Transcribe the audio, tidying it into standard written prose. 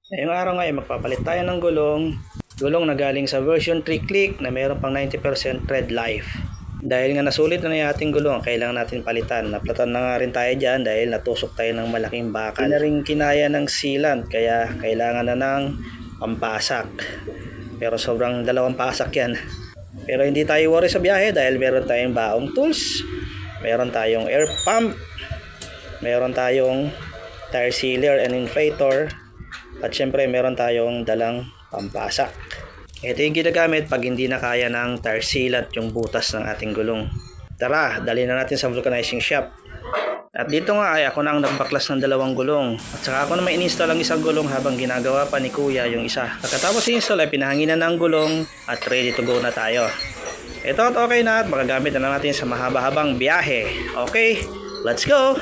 Ngayong araw nga ay magpapalit tayo ng gulong na galing sa version 3 click na mayroon pang 90% tread life. Dahil nga nasulit na yung ating gulong, kailangan natin palitan. Naplatan na nga rin tayo dyan dahil natusok tayo ng malaking bakal. Hindi na rin kinaya ng sealant kaya kailangan na ng pampasak. Pero sobrang dalawang pasak yan. Pero hindi tayo worry sa biyahe dahil meron tayong baong tools, meron tayong air pump, meron tayong tire sealer and inflator, at syempre meron tayong dalang pampasak. Ito yung ginagamit pag hindi na kaya ng tire sealant yung butas ng ating gulong. Tara, dali na natin sa vulcanizing shop. At dito nga ay ako na ang nagbaklas ng dalawang gulong. At saka ako na may in-install ang isang gulong habang ginagawa pa ni Kuya yung isa. Pagkatapos i-install ay pinahanginan na ang gulong at ready to go na tayo. Ito at okay na at magagamit na natin sa mahaba-habang biyahe. Okay, let's go!